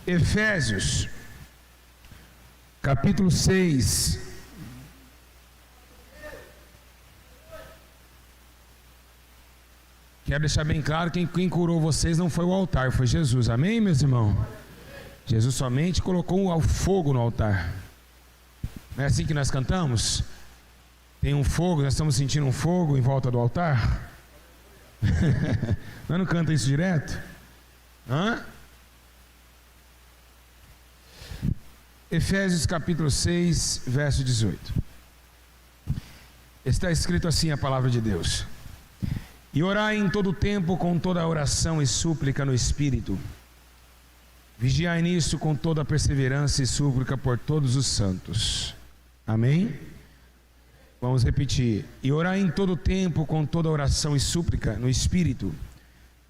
Efésios, capítulo 6. Quero deixar bem claro que quem curou vocês não foi o altar, foi Jesus. Amém, meus irmãos? Jesus somente colocou o fogo no altar. Não é assim que nós cantamos? Tem um fogo, nós estamos sentindo um fogo em volta do altar? Nós não canta isso direto? Hã? Efésios capítulo 6, verso 18. Está escrito assim a palavra de Deus: e orai em todo o tempo com toda a oração e súplica no Espírito, vigiai nisso com toda a perseverança e súplica por todos os santos. Amém? Vamos repetir: e orai em todo o tempo com toda a oração e súplica no Espírito,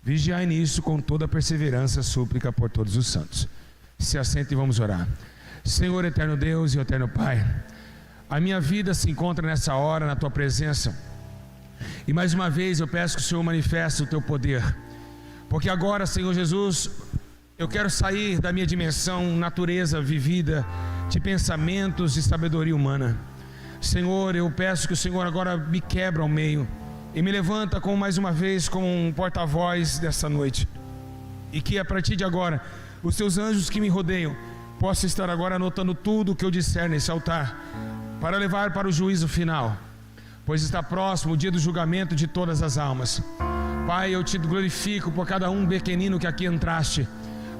vigiai nisso com toda a perseverança e súplica por todos os santos. Se assente e vamos orar. Senhor eterno Deus e eterno Pai, a minha vida se encontra nessa hora na Tua presença, e mais uma vez eu peço que o Senhor manifeste o Teu poder, porque agora, Senhor Jesus, eu quero sair da minha dimensão natureza vivida de pensamentos e sabedoria humana. Senhor, eu peço que o Senhor agora me quebra ao meio e me levanta mais uma vez como um porta-voz dessa noite, e que a partir de agora os Teus anjos que me rodeiam possam estar agora anotando tudo o que eu disser nesse altar, para levar para o juízo final, pois está próximo o dia do julgamento de todas as almas. Pai, eu Te glorifico por cada um pequenino que aqui entraste,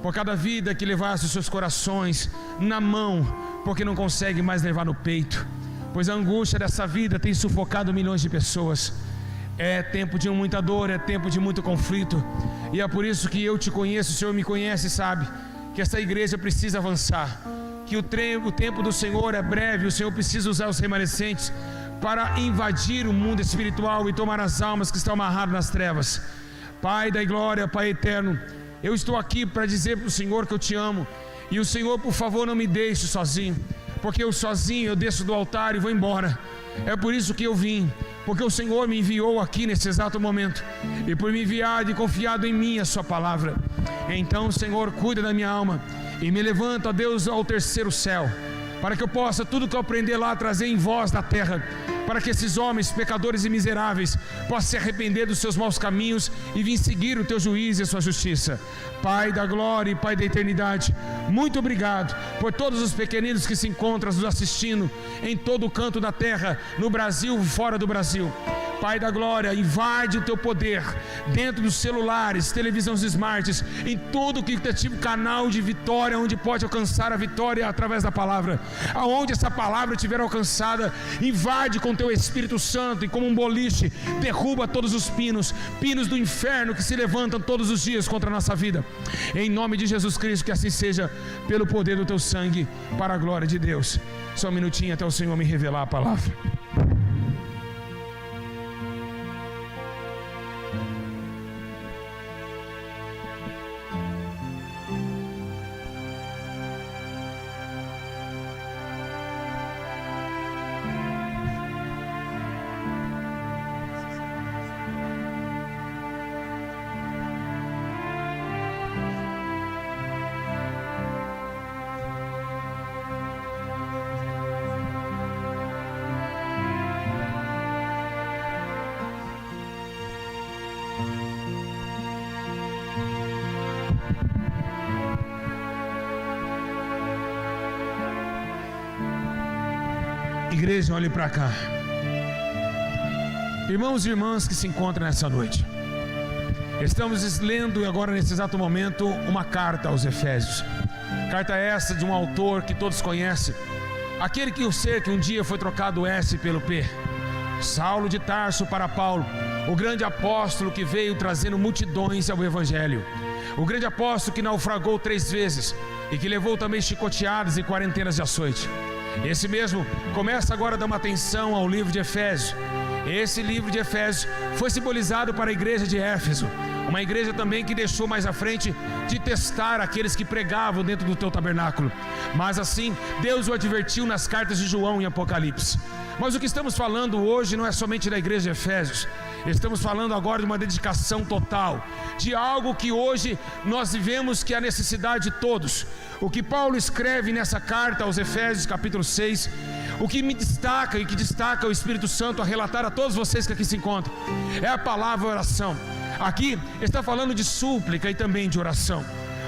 por cada vida que levaste os seus corações na mão, porque não consegue mais levar no peito, pois a angústia dessa vida tem sufocado milhões de pessoas. É tempo de muita dor, é tempo de muito conflito, e é por isso que eu Te conheço, o Senhor me conhece e sabe que essa igreja precisa avançar, que o tempo do Senhor é breve. O Senhor precisa usar os remanescentes para invadir o mundo espiritual e tomar as almas que estão amarradas nas trevas. Pai da glória, Pai eterno, eu estou aqui para dizer para o Senhor que eu Te amo, e o Senhor, por favor, não me deixe sozinho, porque eu sozinho eu desço do altar e vou embora. É por isso que eu vim, porque o Senhor me enviou aqui nesse exato momento, e por me enviar e confiado em mim a Sua palavra. Então, Senhor, cuida da minha alma e me levanta, ó Deus, ao terceiro céu, para que eu possa tudo que eu aprender lá trazer em voz da terra, para que esses homens pecadores e miseráveis possam se arrepender dos seus maus caminhos e vir seguir o Teu juízo e a Sua justiça. Pai da glória e Pai da eternidade, muito obrigado por todos os pequeninos que se encontram nos assistindo em todo o canto da terra, no Brasil e fora do Brasil. Pai da glória, invade o Teu poder dentro dos celulares, televisões smarts, em todo que tem canal de vitória, onde pode alcançar a vitória através da palavra. Aonde essa palavra estiver alcançada, invade com Teu Espírito Santo, e como um boliche, derruba todos os pinos do inferno que se levantam todos os dias contra a nossa vida. Em nome de Jesus Cristo, que assim seja, pelo poder do Teu sangue, para a glória de Deus. Só um minutinho até o Senhor me revelar a palavra. Igreja, olhe para cá. Irmãos e irmãs que se encontram nessa noite, estamos lendo agora nesse exato momento uma carta aos Efésios. Carta essa de um autor que todos conhecem, aquele que um dia foi trocado o S pelo P, Saulo de Tarso para Paulo, o grande apóstolo que veio trazendo multidões ao Evangelho, o grande apóstolo que naufragou 3 vezes e que levou também chicoteadas e quarentenas de açoite. Esse mesmo começa agora a dar uma atenção ao livro de Efésios. Esse livro de Efésios foi simbolizado para a igreja de Éfeso, uma igreja também que deixou mais à frente de testar aqueles que pregavam dentro do teu tabernáculo. Mas assim, Deus o advertiu nas cartas de João e Apocalipse. Mas o que estamos falando hoje não é somente da igreja de Efésios. Estamos falando agora de uma dedicação total, de algo que hoje nós vivemos, que é a necessidade de todos. O que Paulo escreve nessa carta aos Efésios, capítulo 6, o que me destaca e que destaca o Espírito Santo a relatar a todos vocês que aqui se encontram, é a palavra oração. Aqui está falando de súplica e também de oração.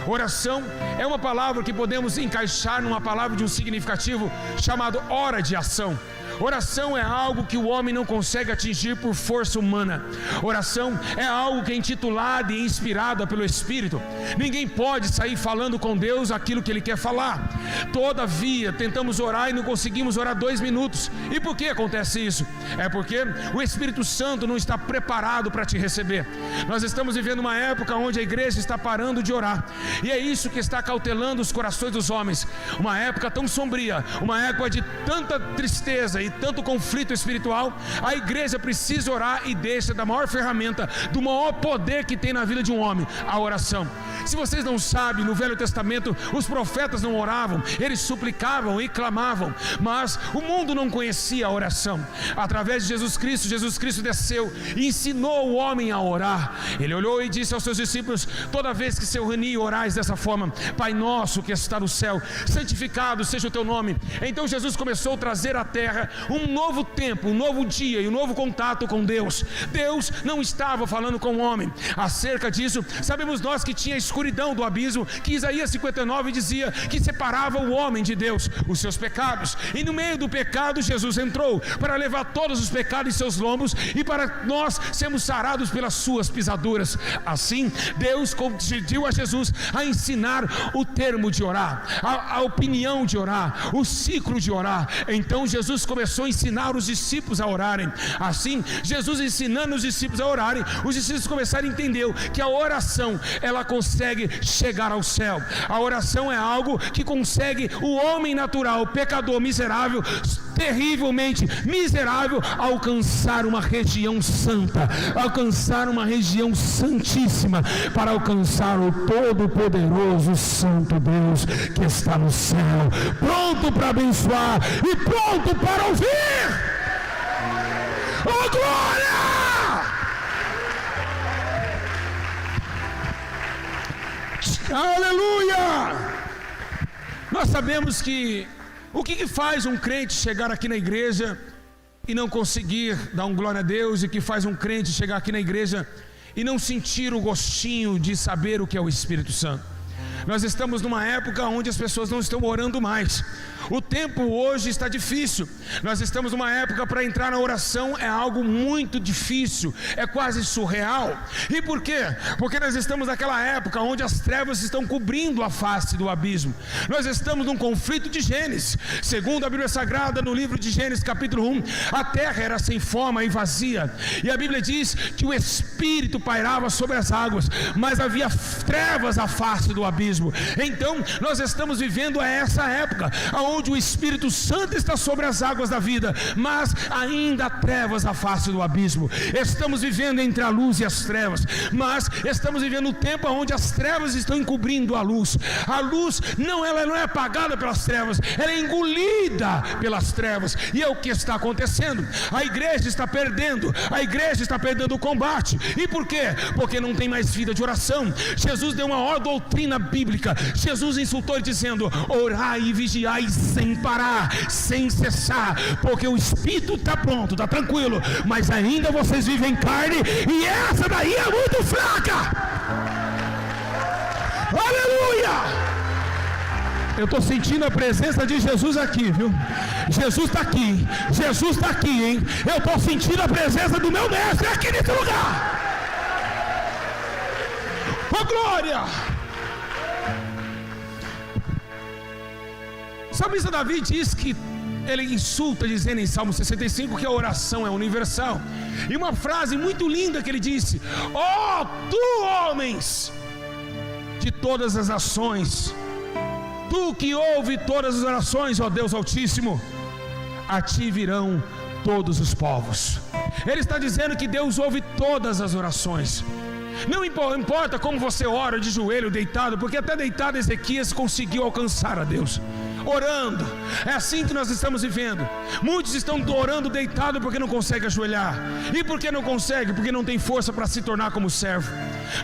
Oração é uma palavra que podemos encaixar numa palavra de um significativo chamado hora de ação. Oração é algo que o homem não consegue atingir por força humana. Oração é algo que é intitulado e inspirado pelo Espírito. Ninguém pode sair falando com Deus aquilo que Ele quer falar. Todavia, tentamos orar e não conseguimos orar 2 minutos. E por que acontece isso? É porque o Espírito Santo não está preparado para te receber. Nós estamos vivendo uma época onde a igreja está parando de orar. E é isso que está cautelando os corações dos homens. Uma época tão sombria, uma época de tanta tristeza e tanto conflito espiritual. A igreja precisa orar e deixa da maior ferramenta, do maior poder que tem na vida de um homem, a oração. Se vocês não sabem, no Velho Testamento os profetas não oravam, eles suplicavam e clamavam, mas o mundo não conhecia a oração. Através de Jesus Cristo desceu e ensinou o homem a orar. Ele olhou e disse aos seus discípulos: toda vez que se reunir, orais dessa forma: Pai nosso que está no céu, santificado seja o teu nome. Então Jesus começou a trazer à terra um novo tempo, um novo dia e um novo contato com Deus. Deus não estava falando com o homem. Acerca disso, sabemos nós que tinha a escuridão do abismo, que Isaías 59 dizia que separava o homem de Deus, os seus pecados. E no meio do pecado Jesus entrou para levar todos os pecados em seus lombos e para nós sermos sarados pelas suas pisaduras. Assim, Deus concedeu a Jesus a ensinar o termo de orar, a opinião de orar, o ciclo de orar. Então Jesus começou a ensinar os discípulos a orarem. Assim, Jesus ensinando os discípulos a orarem, os discípulos começaram a entender que a oração, ela consegue chegar ao céu. A oração é algo que consegue o homem natural, pecador, miserável, terrivelmente miserável, alcançar uma região santa, alcançar uma região santíssima, para alcançar o todo-poderoso Santo Deus que está no céu, pronto para abençoar e pronto para ouvir. Oh, glória! Aleluia! Nós sabemos que o que faz um crente chegar aqui na igreja e não conseguir dar um glória a Deus, e que faz um crente chegar aqui na igreja e não sentir o gostinho de saber o que é o Espírito Santo. Nós estamos numa época onde as pessoas não estão orando mais. O tempo hoje está difícil. Nós estamos numa época para entrar na oração é algo muito difícil, é quase surreal. E por quê? Porque nós estamos naquela época onde as trevas estão cobrindo a face do abismo. Nós estamos num conflito de Gênesis. Segundo a Bíblia Sagrada, no livro de Gênesis capítulo 1, a terra era sem forma e vazia, e a Bíblia diz que o Espírito pairava sobre as águas, mas havia trevas à face do abismo. Então nós estamos vivendo essa época onde o Espírito Santo está sobre as águas da vida, mas ainda há trevas à face do abismo. Estamos vivendo entre a luz e as trevas, mas estamos vivendo um tempo onde as trevas estão encobrindo a luz. A luz ela não é apagada pelas trevas, ela é engolida pelas trevas. E é o que está acontecendo. A igreja está perdendo o combate. E por quê? Porque não tem mais vida de oração. Jesus deu uma maior doutrina bíblica. Jesus insultou dizendo: orai e vigiai sem parar, sem cessar, porque o espírito está pronto, está tranquilo, mas ainda vocês vivem em carne, e essa daí é muito fraca. Aleluia! Eu estou sentindo a presença de Jesus aqui, viu? Jesus está aqui, hein? Eu estou sentindo a presença do meu mestre aqui nesse lugar. Oh, glória! O salmista Davi diz que ele insulta, dizendo em Salmo 65 que a oração é universal. E uma frase muito linda que ele disse: ó, tu, homens de todas as nações, tu que ouve todas as orações, ó Deus Altíssimo, a ti virão todos os povos. Ele está dizendo que Deus ouve todas as orações. Não importa como você ora de joelho, deitado, porque até deitado Ezequias conseguiu alcançar a Deus. orando. É assim que nós estamos vivendo. Muitos estão orando deitado porque não conseguem ajoelhar. E por que não conseguem? Porque não tem força para se tornar como servo.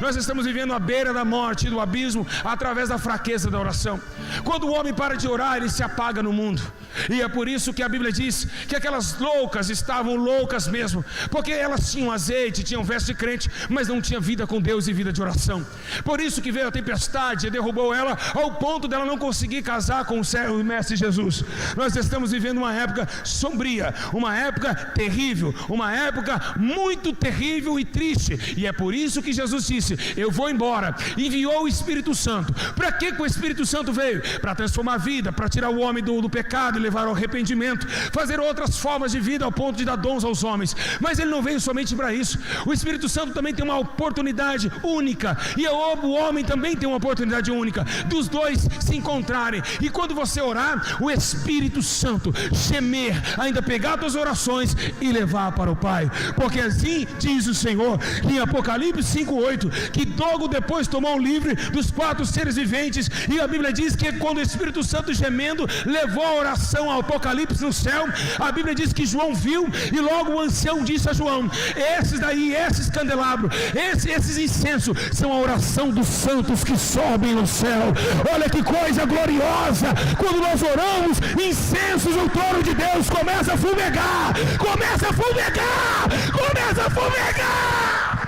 Nós estamos vivendo à beira da morte e do abismo através da fraqueza da oração. Quando o homem para de orar, ele se apaga no mundo. E é por isso que a Bíblia diz que aquelas loucas estavam loucas mesmo, porque elas tinham azeite, tinham veste de crente, mas não tinha vida com Deus e vida de oração. Por isso que veio a tempestade e derrubou ela, ao ponto dela não conseguir casar com o Mestre Jesus. Nós estamos vivendo uma época sombria, uma época terrível, uma época muito terrível e triste. E é por isso que Jesus disse: eu vou embora. Enviou o Espírito Santo. Para que o Espírito Santo veio? Para transformar a vida, para tirar o homem do pecado e levar ao arrependimento, fazer outras formas de vida ao ponto de dar dons aos homens. Mas ele não veio somente para isso. O Espírito Santo também tem uma oportunidade única, e o homem também tem uma oportunidade única dos dois se encontrarem. E quando você orar, o Espírito Santo gemer, ainda pegar as tuas orações e levar para o Pai. Porque assim diz o Senhor em Apocalipse 5:8, que logo depois tomou o livre dos 4 seres viventes, e a Bíblia diz que quando o Espírito Santo gemendo levou a oração ao Apocalipse no céu, a Bíblia diz que João viu, e logo o ancião disse a João: esses candelabros, esses incensos são a oração dos santos que sobem no céu. Olha que coisa gloriosa! Quando nós oramos, incensos no trono de Deus começa a fumegar, começa a fumegar, começa a fumegar.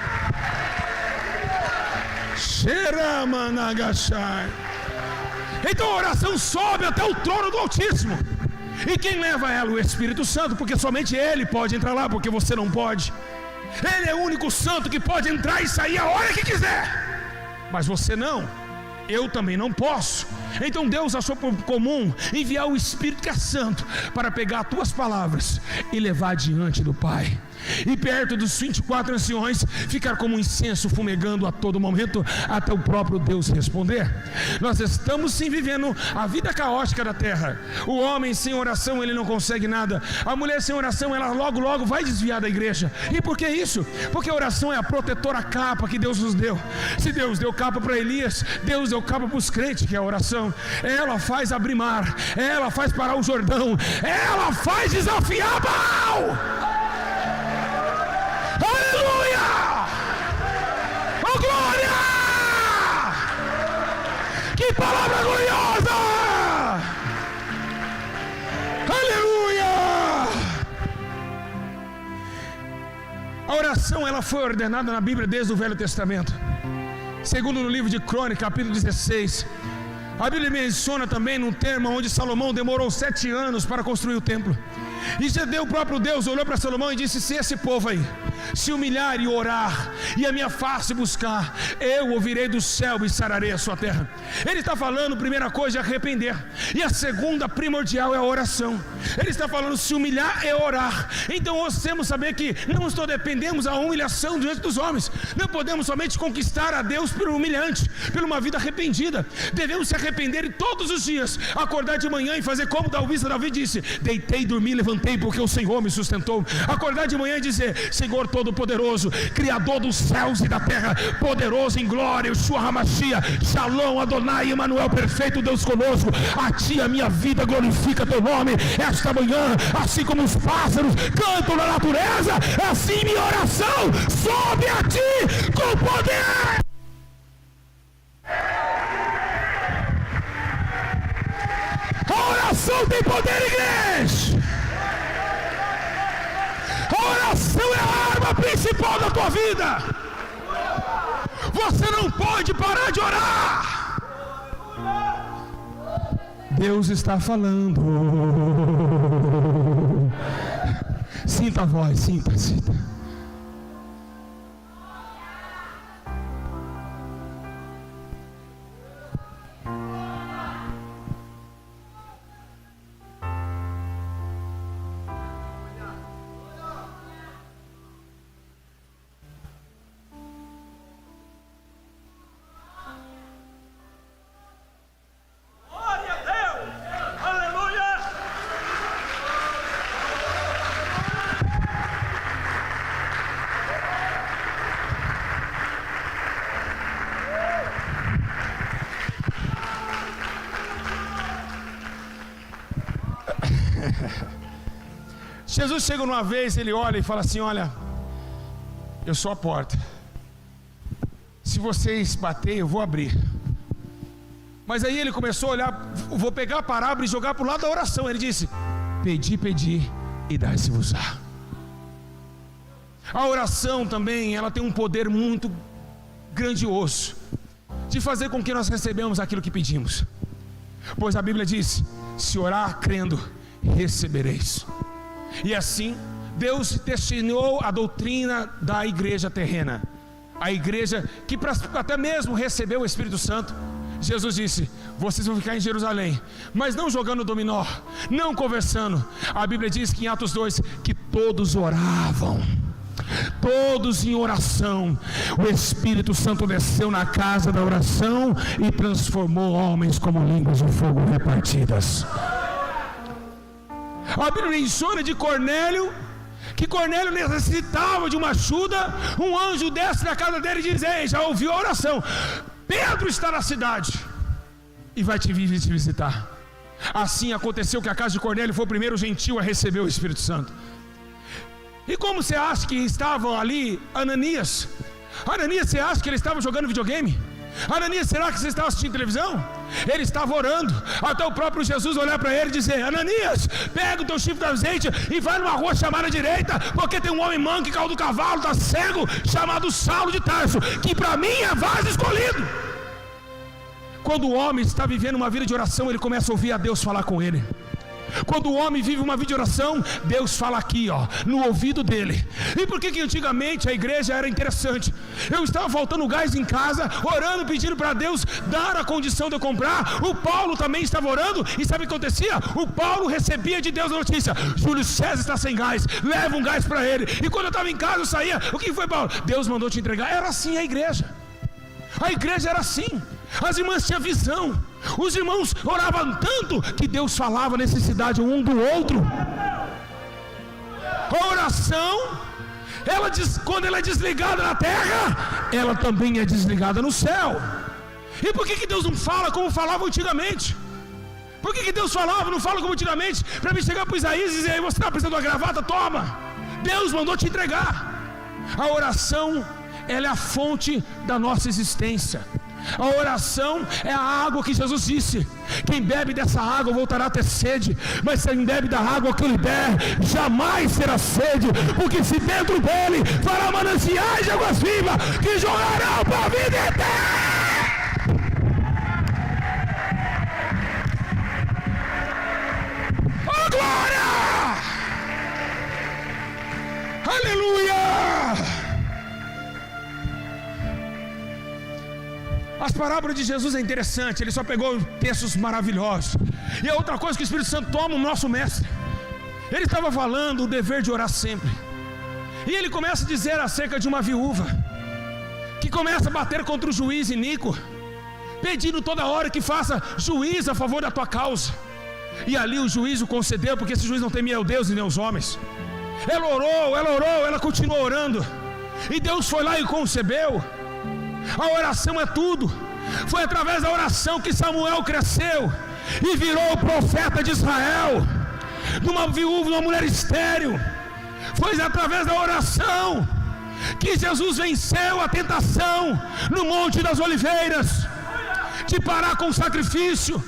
Então a oração sobe até o trono do Altíssimo. E quem leva ela? O Espírito Santo, porque somente Ele pode entrar lá, porque você não pode. Ele é o único santo que pode entrar e sair a hora que quiser, mas você não. Eu também não posso. Então Deus achou por comum enviar o Espírito que é santo para pegar as tuas palavras e levar diante do Pai, e perto dos 24 anciões ficar como um incenso fumegando a todo momento, até o próprio Deus responder. Nós estamos sim vivendo a vida caótica da terra. O homem sem oração, ele não consegue nada. A mulher sem oração, ela logo vai desviar da igreja. E por que isso? Porque a oração é a protetora capa que Deus nos deu. Se Deus deu capa para Elias, Deus deu capa para os crentes, que é a oração. Ela faz abrir mar, ela faz parar o Jordão, ela faz desafiar Baal. Aleluia! Oh, glória! Que palavra gloriosa! Aleluia! A oração, ela foi ordenada na Bíblia desde o Velho Testamento. Segundo no livro de Crônicas, capítulo 16, a Bíblia menciona também num termo onde Salomão demorou 7 anos para construir o templo. E o próprio Deus olhou para Salomão e disse: se esse povo aí se humilhar e orar, e a minha face buscar, eu ouvirei do céu e sararei a sua terra. Ele está falando, primeira coisa, é arrepender, e a segunda primordial é a oração. Ele está falando se humilhar é orar. Então nós temos que saber que não dependemos da humilhação diante dos homens. Não podemos somente conquistar a Deus pelo humilhante, por uma vida arrependida. Devemos se arrepender e todos os dias acordar de manhã e fazer como Davi disse: deitei, dormi, levantei, porque o Senhor me sustentou. Acordar de manhã e dizer: Senhor Todo-Poderoso, Criador dos céus e da terra, poderoso em glória, Yeshua Hamashia, Shalom, Adonai, Emmanuel, perfeito Deus conosco. A Ti a minha vida glorifica Teu nome. Esta manhã, assim como os pássaros cantam na natureza, assim minha oração sobe a Ti com poder. A oração tem poder, igreja. A oração é a arma principal da tua vida. Você não pode parar de orar. Deus está falando. Sinta a voz, sinta. Jesus chega uma vez, ele olha e fala assim: olha, eu sou a porta, se vocês baterem eu vou abrir. Mas aí ele começou a olhar, vou pegar a parábola e jogar para o lado da oração. Ele disse: pedi e dai-se-vos-á. A oração também, ela tem um poder muito grandioso de fazer com que nós recebamos aquilo que pedimos. Pois a Bíblia diz: se orar crendo, recebereis. E assim, Deus destinou a doutrina da igreja terrena, a igreja que até mesmo recebeu o Espírito Santo. Jesus disse: vocês vão ficar em Jerusalém, mas não jogando dominó, não conversando. A Bíblia diz que em Atos 2, que todos oravam, todos em oração. O Espírito Santo desceu na casa da oração e transformou homens como línguas de fogo repartidas. A Bíblia menciona de Cornélio, que Cornélio necessitava de uma ajuda. Um anjo desce na casa dele e diz: ei, já ouviu a oração, Pedro está na cidade e vai te visitar. Assim aconteceu que a casa de Cornélio foi o primeiro gentil a receber o Espírito Santo. E como você acha que estavam ali Ananias? Ananias, você acha que ele estava jogando videogame? Ananias, será que você estava assistindo televisão? Ele estava orando, até o próprio Jesus olhar para ele e dizer: Ananias, pega o teu chifre de azeite e vai numa rua chamada direita, porque tem um homem manco que caiu do cavalo, está cego, chamado Saulo de Tarso, que para mim é vaso escolhido. Quando o homem está vivendo uma vida de oração, ele começa a ouvir a Deus falar com ele. Quando o homem vive uma vida de oração, Deus fala aqui, ó, no ouvido dele. E por que antigamente a igreja era interessante? Eu estava faltando gás em casa, orando, pedindo para Deus dar a condição de eu comprar. O Paulo também estava orando, e sabe o que acontecia? O Paulo recebia de Deus a notícia: Júlio César está sem gás, leva um gás para ele. E quando eu estava em casa, eu saía: o que foi, Paulo? Deus mandou te entregar. Era assim a igreja. A igreja era assim. As irmãs tinham visão. Os irmãos oravam tanto que Deus falava a necessidade um do outro. A oração, quando ela é desligada na terra, ela também é desligada no céu. E por que Deus não fala como falava antigamente? Por que Deus falava, não fala como antigamente? Para mim chegar para Isaías e dizer: você está precisando de uma gravata? Toma! Deus mandou te entregar. A oração, ela é a fonte da nossa existência. A oração é a água que Jesus disse: quem bebe dessa água voltará a ter sede, mas quem bebe da água que eu lhe der jamais terá sede, porque se dentro dele fará mananciais de águas vivas que jorrarão para a vida eterna. Oh, glória! Aleluia! As parábolas de Jesus é interessante, ele só pegou textos maravilhosos. E a outra coisa que o Espírito Santo toma, o nosso mestre, ele estava falando o dever de orar sempre. E ele começa a dizer acerca de uma viúva que começa a bater contra o juiz iníquo, pedindo toda hora que faça juízo a favor da tua causa. E ali o juiz o concedeu, porque esse juiz não temia o Deus e nem os homens. Ela orou, ela continuou orando, e Deus foi lá e concebeu. A oração é tudo. Foi através da oração que Samuel cresceu e virou o profeta de Israel, de uma viúva, uma mulher estéril. Foi através da oração que Jesus venceu a tentação no Monte das Oliveiras, de parar com o sacrifício,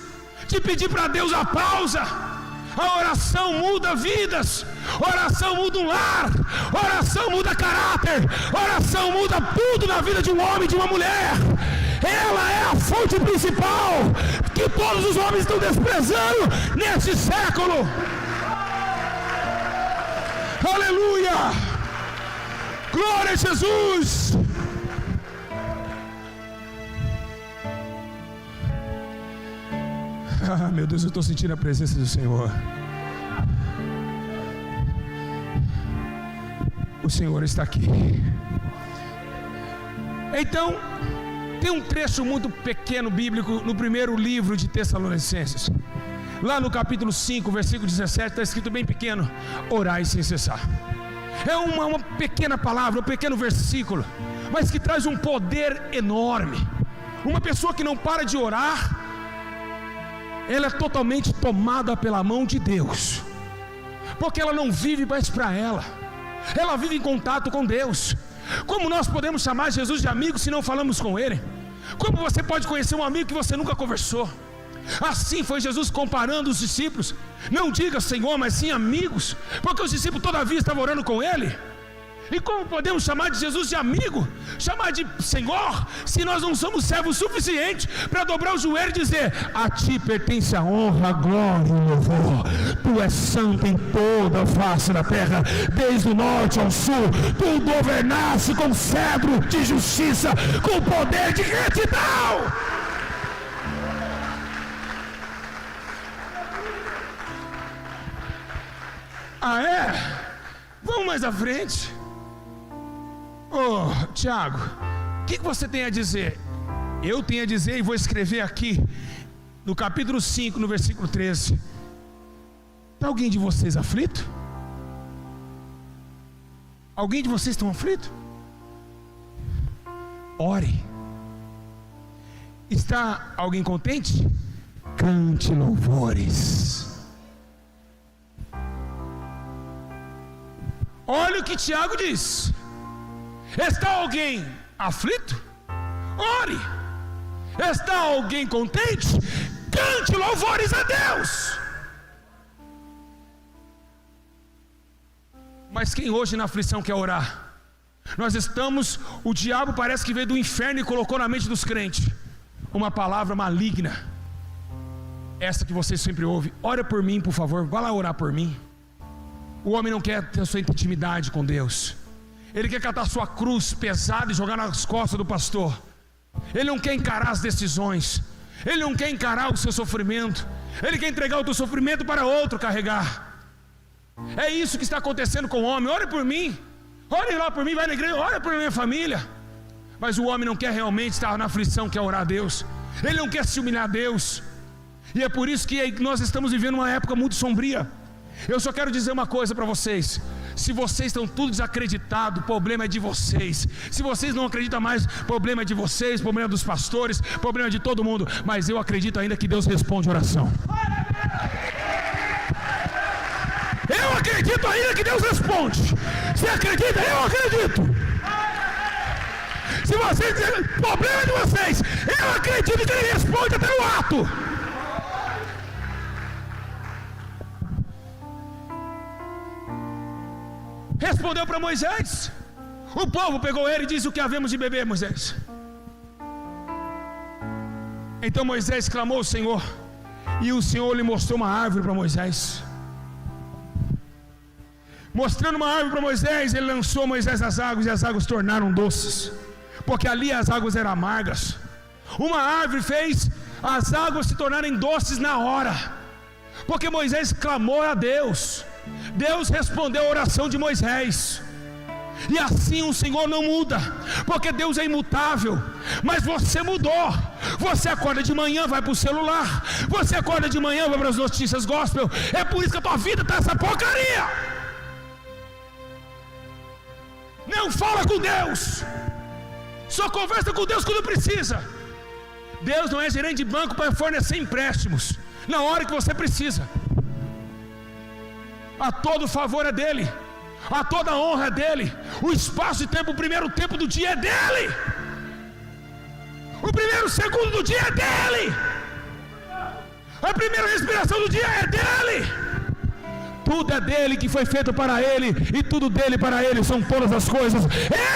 de pedir para Deus a pausa. A oração muda vidas, oração muda um lar, oração muda caráter, oração muda tudo na vida de um homem e de uma mulher. Ela é a fonte principal que todos os homens estão desprezando neste século. Aleluia! Glória a Jesus! Ah, meu Deus, eu estou sentindo a presença do Senhor. O Senhor está aqui. Então, tem um trecho muito pequeno bíblico no primeiro livro de Tessalonicenses. Lá no capítulo 5, versículo 17, está escrito bem pequeno: orai sem cessar. É uma pequena palavra, um pequeno versículo, mas que traz um poder enorme. Uma pessoa que não para de orar, ela é totalmente tomada pela mão de Deus. porque ela não vive mais para ela, ela vive em contato com Deus. Como nós podemos chamar Jesus de amigo se não falamos com Ele? Como você pode conhecer um amigo que você nunca conversou? Assim foi Jesus comparando os discípulos. Não diga Senhor, mas sim amigos, porque os discípulos todavia estavam orando com Ele. E como podemos chamar de Jesus de amigo, chamar de Senhor, se nós não somos servos suficientes para dobrar o joelho e dizer: a Ti pertence a honra, a glória e o louvor. Tu és santo em toda a face da terra, desde o norte ao sul. Tu governaste com cetro de justiça, com poder de retidão. Ah, é? Vamos mais à frente. Tiago, o que você tem a dizer? Eu tenho a dizer e vou escrever aqui no capítulo 5, no versículo 13. Está alguém de vocês aflito? Alguém de vocês estão aflito? Ore. Está alguém contente? Cante louvores. Olha o que Tiago diz. Está alguém aflito? Ore. Está alguém contente? Cante louvores a Deus. Mas quem hoje na aflição quer orar? Nós estamos, o diabo parece que veio do inferno e colocou na mente dos crentes uma palavra maligna, essa que vocês sempre ouvem: ora por mim, por favor, vá lá orar por mim. O homem não quer ter a sua intimidade com Deus. Ele quer catar sua cruz pesada e jogar nas costas do pastor. Ele não quer encarar as decisões. Ele não quer encarar o seu sofrimento. Ele quer entregar o teu sofrimento para outro carregar. É isso que está acontecendo com o homem. Ore por mim, ore lá por mim, vai na igreja, ore por minha família. Mas o homem não quer realmente estar na aflição, quer orar a Deus. Ele não quer se humilhar a Deus. E é por isso que nós estamos vivendo uma época muito sombria. Eu só quero dizer uma coisa para vocês: se vocês estão tudo desacreditados, o problema é de vocês. Se vocês não acreditam mais, o problema é de vocês, o problema é dos pastores, o problema é de todo mundo. Mas eu acredito ainda que Deus responde oração. Eu acredito ainda que Deus responde. Você acredita? Eu acredito. Se vocês dizem, o problema é de vocês, eu acredito que Ele responde até o ato. Respondeu para Moisés. O povo pegou ele e disse: o que havemos de beber, Moisés? Então Moisés clamou ao Senhor, e o Senhor lhe mostrou uma árvore para Moisés. Mostrando uma árvore para Moisés, ele lançou Moisés nas águas, e as águas tornaram doces, porque ali as águas eram amargas. Uma árvore fez as águas se tornarem doces na hora, porque Moisés clamou a Deus. Deus respondeu a oração de Moisés. E assim o Senhor não muda, porque Deus é imutável. Mas você mudou. Você acorda de manhã, vai para o celular. Você acorda de manhã, vai para as notícias gospel. É por isso que a tua vida está essa porcaria. Não fala com Deus. Só conversa com Deus quando precisa. Deus não é gerente de banco para fornecer empréstimos na hora que você precisa. A todo favor é dele, a toda honra é dele. O espaço e tempo, o primeiro tempo do dia é dele. O primeiro segundo do dia é dele. A primeira respiração do dia é dele. Tudo é dele, que foi feito para ele, e tudo dele para ele são todas as coisas.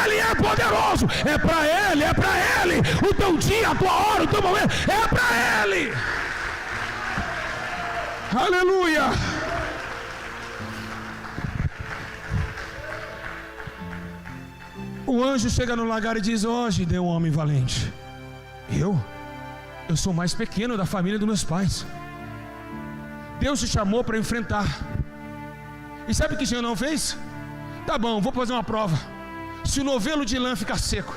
Ele é poderoso, é para ele, é para ele. O teu dia, a tua hora, o teu momento é para ele. Aleluia. O anjo chega no lagar e diz: hoje deu um homem valente. Eu sou o mais pequeno da família dos meus pais. Deus te chamou para enfrentar. E sabe o que o Senhor não fez? Tá bom, vou fazer uma prova. Se o novelo de lã ficar seco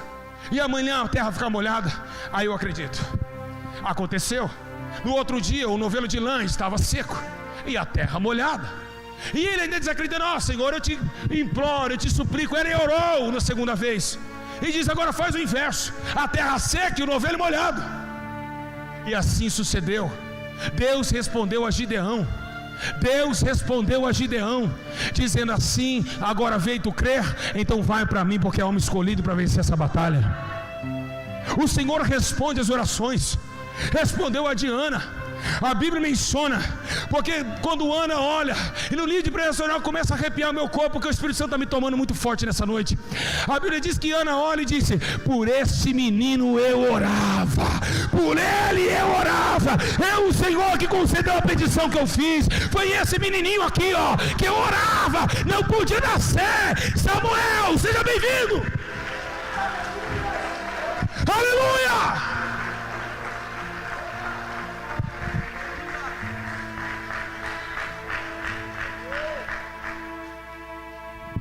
e amanhã a terra ficar molhada, aí eu acredito. Aconteceu. No outro dia o novelo de lã estava seco e a terra molhada. E ele ainda desacredita: ó Senhor, eu te imploro, eu te suplico. Ele orou na segunda vez e diz: agora faz o inverso, a terra seca e o novelo molhado. E assim sucedeu. Deus respondeu a Gideão. Deus respondeu a Gideão, dizendo assim: agora veio tu crer, então vai para mim, porque é homem escolhido para vencer essa batalha. O Senhor responde as orações. Respondeu a Diana. A Bíblia menciona, porque quando Ana olha, e no livro de pregacional começa a arrepiar o meu corpo, porque o Espírito Santo está me tomando muito forte nessa noite. A Bíblia diz que Ana olha e disse: por esse menino eu orava, por ele eu orava, é o Senhor que concedeu a petição que eu fiz. Foi esse menininho aqui, ó, que eu orava, não podia nascer. Samuel, seja bem-vindo. Aleluia.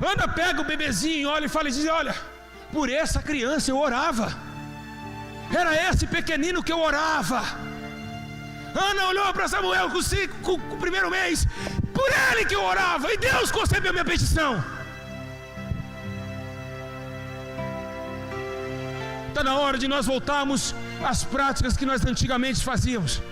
Ana pega o bebezinho, olha e fala e diz: olha, por essa criança eu orava, era esse pequenino que eu orava. Ana olhou para Samuel com o primeiro mês, por ele que eu orava, e Deus concebeu minha petição. Está na hora de nós voltarmos às práticas que nós antigamente fazíamos.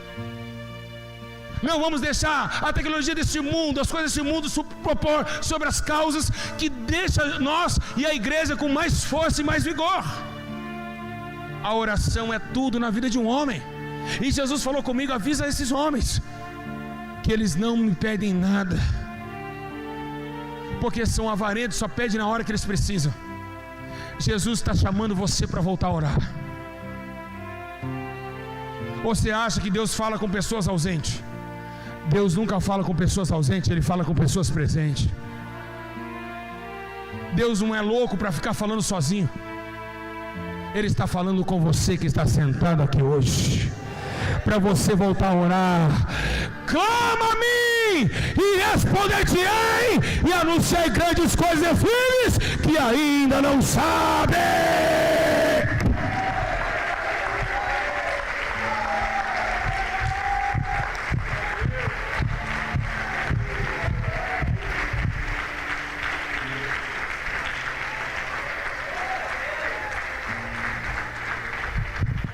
Não vamos deixar a tecnologia desse mundo, as coisas desse mundo propor sobre as causas que deixam nós e a igreja com mais força e mais vigor. A oração é tudo na vida de um homem. E Jesus falou comigo: avisa esses homens que eles não me pedem nada, porque são avarentos, só pedem na hora que eles precisam. Jesus está chamando você para voltar a orar. Você acha que Deus fala com pessoas ausentes? Deus nunca fala com pessoas ausentes, Ele fala com pessoas presentes. Deus não é louco para ficar falando sozinho. Ele está falando com você que está sentado aqui hoje, para você voltar a orar. Clama a mim e responder-te-ei, e anunciei grandes coisas e firmes que ainda não sabem.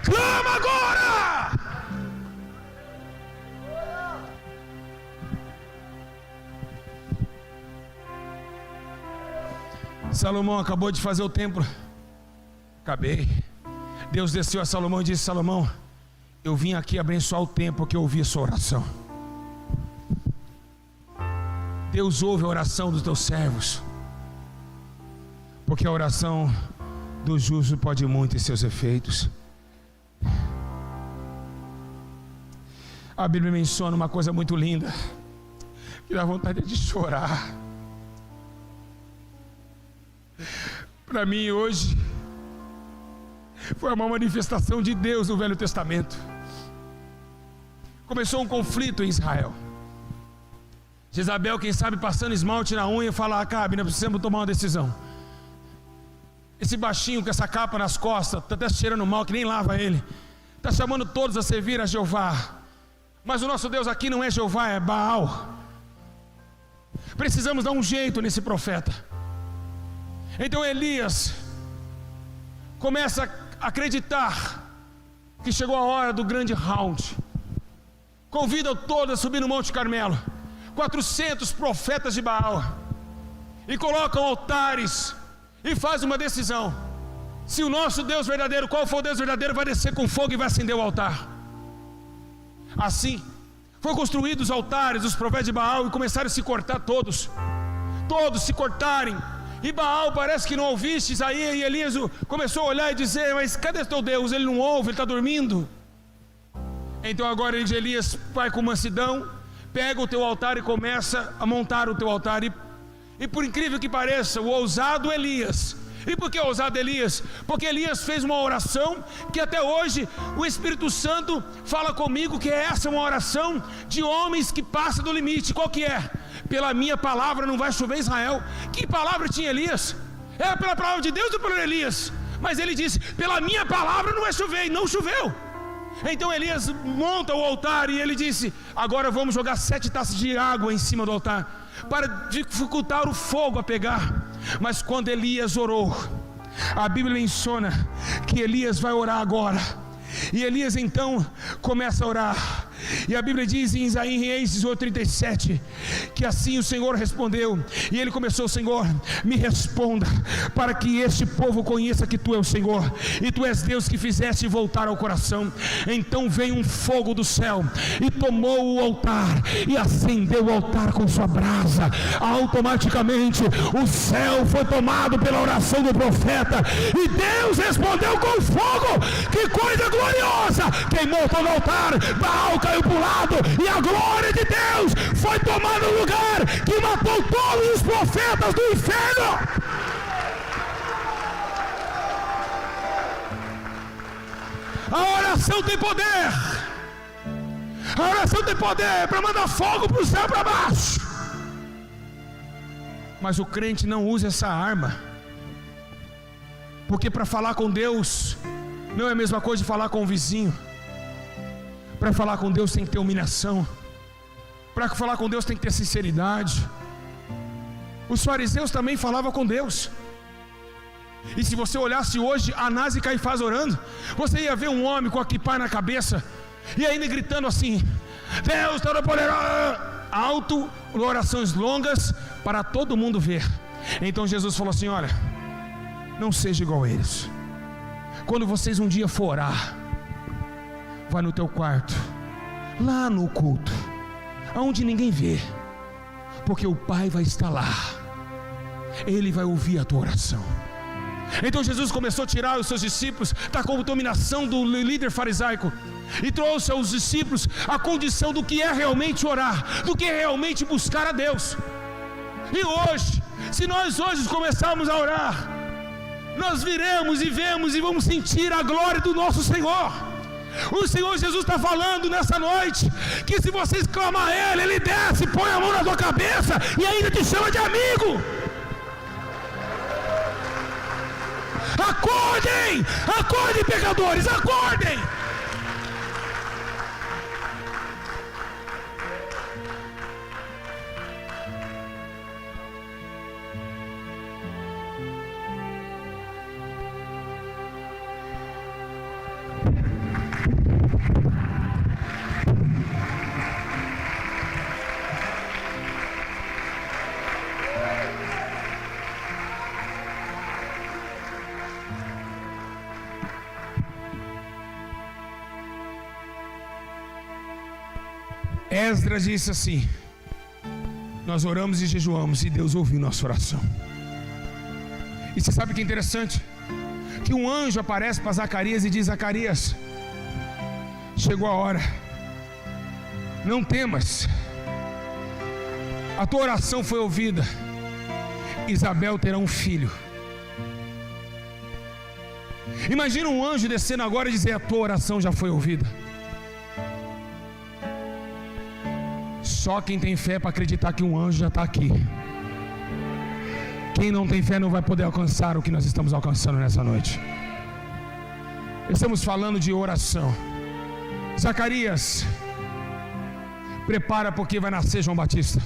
Clama agora! Salomão acabou de fazer o templo. Acabei. Deus desceu a Salomão e disse: Salomão, eu vim aqui abençoar o templo porque eu ouvi a sua oração. Deus ouve a oração dos teus servos, porque a oração do justo pode muito em seus efeitos. A Bíblia menciona uma coisa muito linda, que dá vontade de chorar. Para mim hoje foi uma manifestação de Deus no Velho Testamento. Começou um conflito em Israel. Jezabel, quem sabe, passando esmalte na unha, fala: Acabe, nós precisamos tomar uma decisão. Esse baixinho com essa capa nas costas, está até cheirando mal, que nem lava ele, está chamando todos a servir a Jeová. Mas o nosso Deus aqui não é Jeová, é Baal. Precisamos dar um jeito nesse profeta. Então Elias começa a acreditar que chegou a hora do grande round. Convida todos a subir no Monte Carmelo, 400 profetas de Baal, e colocam altares e faz uma decisão: se o nosso Deus verdadeiro, qual for o Deus verdadeiro, vai descer com fogo e vai acender o altar. Assim foram construídos os altares dos profetas de Baal e começaram a se cortar todos se cortarem. E Baal parece que não ouviste. Aí e Elias começou a olhar e dizer: mas cadê teu Deus? Ele não ouve, ele está dormindo. Então agora Elias vai com mansidão, pega o teu altar e começa a montar o teu altar. E por incrível que pareça, o ousado Elias. E por que ousado Elias? Porque Elias fez uma oração que até hoje o Espírito Santo fala comigo que essa é uma oração de homens que passam do limite. Qual que é? Pela minha palavra não vai chover em Israel. Que palavra tinha Elias? Era pela palavra de Deus ou pelo Elias? Mas ele disse: pela minha palavra não vai chover, e não choveu. Então Elias monta o altar e ele disse: agora vamos jogar 7 taças de água em cima do altar, para dificultar o fogo a pegar. Mas quando Elias orou, a Bíblia menciona que Elias vai orar agora. E Elias então começa a orar: E a Bíblia diz em Isaías 37, que assim o Senhor respondeu, e ele começou: Senhor, me responda, para que este povo conheça que Tu és o Senhor, e Tu és Deus que fizeste voltar ao coração. Então veio um fogo do céu, e tomou o altar, e acendeu o altar com sua brasa. Automaticamente o céu foi tomado pela oração do profeta, e Deus respondeu com fogo. Que coisa gloriosa! Queimou todo o altar, Baal caiu para o lado, e a glória de Deus foi tomando o lugar que matou todos os profetas do inferno. A oração tem poder. A oração tem poder para mandar fogo para o céu e para baixo. Mas o crente não usa essa arma, porque para falar com Deus não é a mesma coisa de falar com o vizinho. Para falar com Deus tem que ter humilhação. Para falar com Deus tem que ter sinceridade. Os fariseus também falavam com Deus. E se você olhasse hoje Anás e Caifás orando, você ia ver um homem com a quipá na cabeça, e ainda gritando assim: Deus Todo-Poderoso, alto, orações longas para todo mundo ver. Então Jesus falou assim: olha, não seja igual a eles. Quando vocês um dia for orar, vai no teu quarto, lá no culto, aonde ninguém vê, porque o Pai vai estar lá, Ele vai ouvir a tua oração. Então Jesus começou a tirar os seus discípulos da contaminação do líder farisaico, e trouxe aos discípulos a condição do que é realmente orar, do que é realmente buscar a Deus. E hoje, se nós hoje começarmos a orar, nós viremos e vemos e vamos sentir a glória do nosso Senhor. O Senhor Jesus está falando nessa noite, que se vocês clamar a Ele, Ele desce, põe a mão na tua cabeça e ainda te chama de amigo. Acordem, acordem pecadores, acordem. Esdras disse assim: nós oramos e jejuamos, e Deus ouviu nossa oração. E você sabe o que é interessante? Que um anjo aparece para Zacarias e diz: Zacarias, chegou a hora, não temas, a tua oração foi ouvida, Isabel terá um filho. Imagina um anjo descendo agora e dizer: a tua oração já foi ouvida. Só quem tem fé para acreditar que um anjo já está aqui. Quem não tem fé não vai poder alcançar o que nós estamos alcançando nessa noite. Estamos falando de oração. Zacarias, prepara, porque vai nascer João Batista.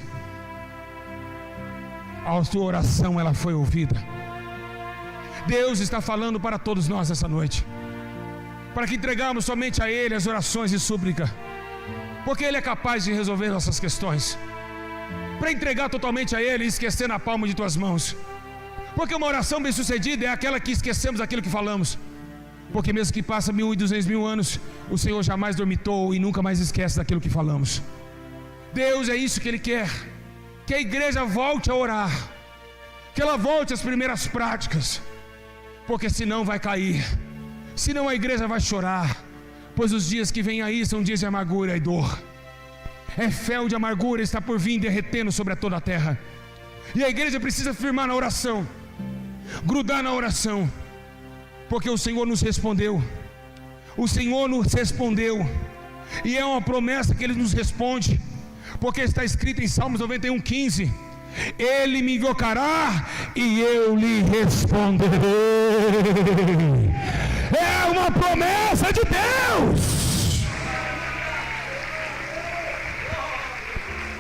A sua oração, ela foi ouvida. Deus está falando para todos nós essa noite, para que entregamos somente a Ele as orações e súplica, porque Ele é capaz de resolver nossas questões. Para entregar totalmente a Ele e esquecer na palma de tuas mãos, porque uma oração bem sucedida é aquela que esquecemos aquilo que falamos. Porque mesmo que passe 1.200 anos, o Senhor jamais dormitou e nunca mais esquece daquilo que falamos. Deus é isso que Ele quer, que a igreja volte a orar, que ela volte às primeiras práticas, porque senão vai cair, senão a igreja vai chorar, pois os dias que vêm aí são dias de amargura e dor. É fel de amargura está por vir derretendo sobre toda a terra, e a igreja precisa firmar na oração, grudar na oração, porque o Senhor nos respondeu. O Senhor nos respondeu, e é uma promessa que Ele nos responde, porque está escrito em Salmos 91:15: Ele me invocará e eu lhe responderei. É uma promessa de Deus.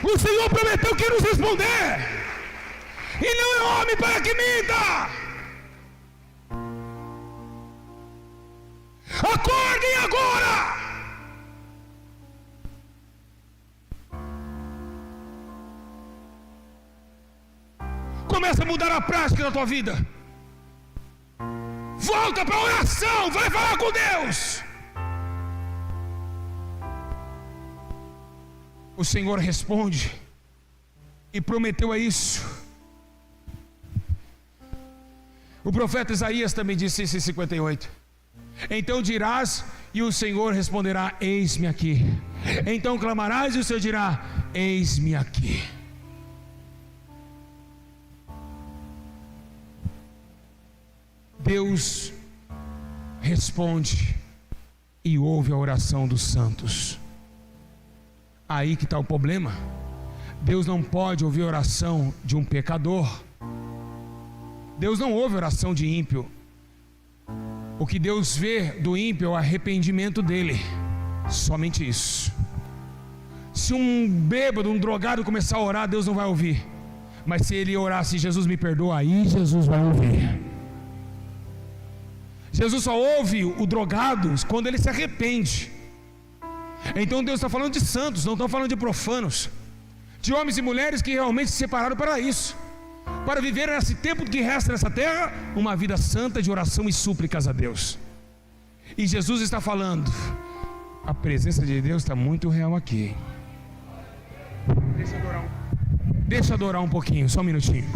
O Senhor prometeu que ia nos responder, e não é homem para que minta. Acordem agora. começa a mudar a prática da tua vida. Volta para a oração, vai falar com Deus. O Senhor responde e prometeu a isso. O profeta Isaías também disse isso em 58. Então dirás e o Senhor responderá: eis-me aqui. Então clamarás e o Senhor dirá: eis-me aqui. Deus responde e ouve a oração dos santos. Aí que está o problema. Deus não pode ouvir a oração de um pecador. Deus não ouve a oração de ímpio. O que Deus vê do ímpio é o arrependimento dele. Somente isso. Se um bêbado, um drogado começar a orar, Deus não vai ouvir. Mas se ele orar assim: Jesus me perdoa, aí Jesus vai ouvir. Jesus só ouve o drogado quando ele se arrepende. Então Deus está falando de santos, não está falando de profanos, de homens e mulheres que realmente se separaram para isso, para viver nesse tempo que resta nessa terra, uma vida santa de oração e súplicas a Deus. E Jesus está falando: a presença de Deus está muito real aqui. Deixa eu adorar um pouquinho, só um minutinho.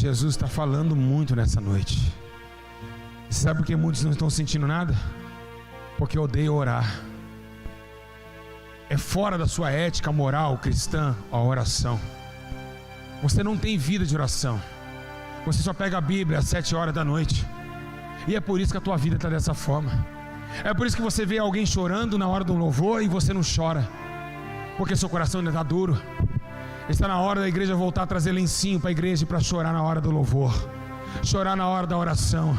Jesus está falando muito nessa noite. Sabe por que muitos não estão sentindo nada? Porque odeiam orar. É fora da sua ética moral cristã a oração. Você não tem vida de oração. Você só pega a Bíblia às 7 horas da noite. E é por isso que a tua vida está dessa forma. É por isso que você vê alguém chorando na hora do louvor e você não chora, porque seu coração ainda está duro. Está na hora da igreja voltar a trazer lencinho para a igreja para chorar na hora do louvor, chorar na hora da oração.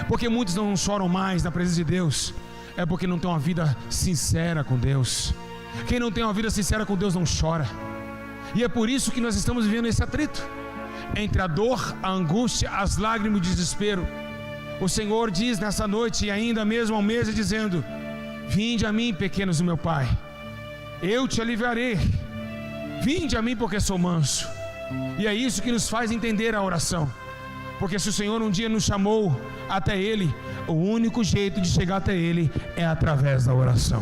Porque muitos não choram mais na presença de Deus, é porque não tem uma vida sincera com Deus. Quem não tem uma vida sincera com Deus não chora. E é por isso que nós estamos vivendo esse atrito entre a dor, a angústia, as lágrimas e o desespero. O Senhor diz nessa noite, e ainda mesmo ao mesa, dizendo: vinde a mim, pequenos do meu Pai, eu te aliviarei. Vinde a mim, porque sou manso. E é isso que nos faz entender a oração. Porque se o Senhor um dia nos chamou até Ele, o único jeito de chegar até Ele é através da oração.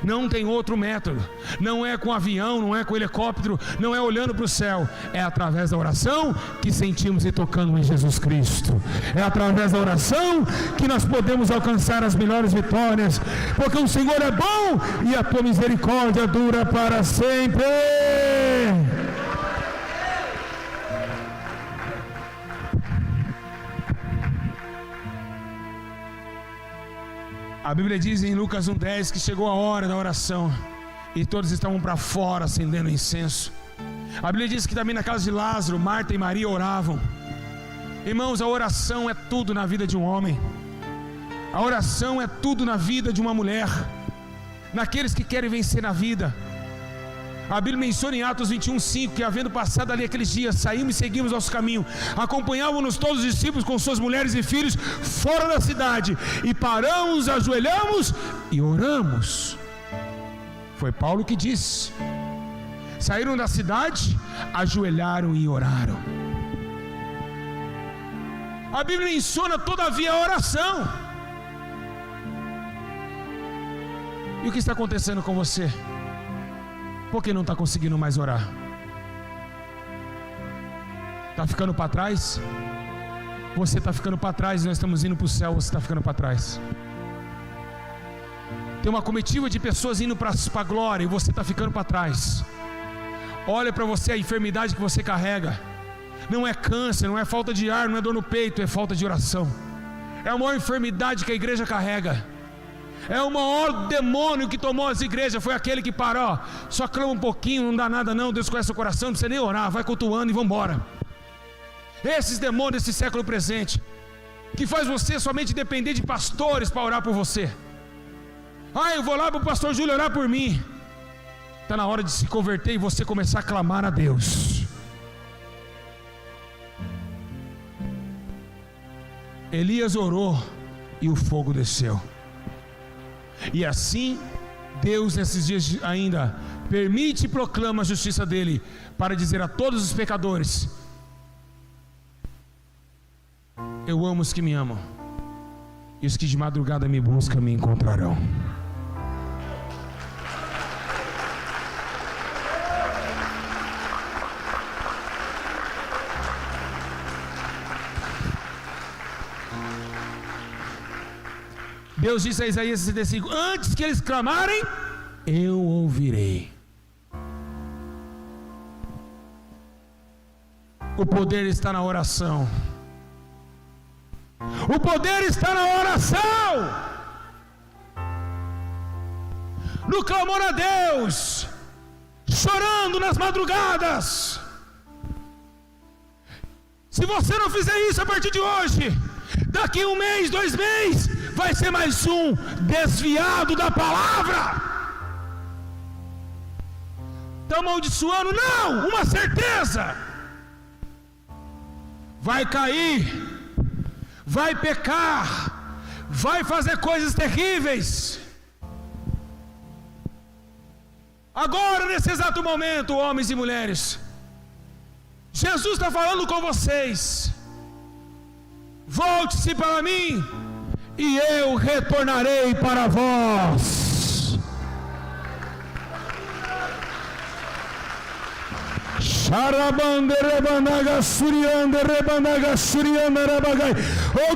Não tem outro método. Não é com avião, não é com helicóptero, não é olhando para o céu. É através da oração que sentimos e tocando em Jesus Cristo. É através da oração que nós podemos alcançar as melhores vitórias. Porque o Senhor é bom e a tua misericórdia dura para sempre. A Bíblia diz em Lucas 1:10 que chegou a hora da oração e todos estavam para fora acendendo incenso. A Bíblia diz que também na casa de Lázaro, Marta e Maria oravam. Irmãos, a oração é tudo na vida de um homem. A oração é tudo na vida de uma mulher. Naqueles que querem vencer na vida. A Bíblia menciona em Atos 21:5 que, havendo passado ali aqueles dias, saímos e seguimos nosso caminho. Acompanhavam-nos todos os discípulos com suas mulheres e filhos fora da cidade, e paramos, ajoelhamos e oramos. Foi Paulo que disse. Saíram da cidade, ajoelharam e oraram. A Bíblia menciona todavia a oração. E o que está acontecendo com você? Por que não está conseguindo mais orar? Está ficando para trás? Você está ficando para trás, nós estamos indo para o céu, você está ficando para trás. Tem uma comitiva de pessoas indo para a glória e você está ficando para trás. Olha para você a enfermidade que você carrega. Não é câncer, não é falta de ar, não é dor no peito, é falta de oração. É a maior enfermidade que a igreja carrega. É o maior demônio que tomou as igrejas. Foi aquele que parou, só clama um pouquinho, não dá nada não, Deus conhece o coração, não precisa nem orar, vai cultuando e vamos embora. Esses demônios desse século presente, que faz você somente depender de pastores para orar por você. Eu vou lá para o pastor Júlio orar por mim. Está na hora de se converter e você começar a clamar a Deus. Elias orou e o fogo desceu. E assim Deus nesses dias ainda permite e proclama a justiça dele, para dizer a todos os pecadores: eu amo os que me amam, e os que de madrugada me buscam me encontrarão. Deus disse a Isaías 65: antes que eles clamarem, eu ouvirei. O poder está na oração. O poder está na oração. No clamor a Deus, chorando nas madrugadas. Se você não fizer isso a partir de hoje, daqui 1 mês, 2 meses, vai ser mais um desviado da palavra. Está amaldiçoando? Não, uma certeza. Vai cair, vai pecar, vai fazer coisas terríveis. Agora, nesse exato momento, homens e mulheres, Jesus está falando com vocês: volte-se para mim e eu retornarei para vós. Oh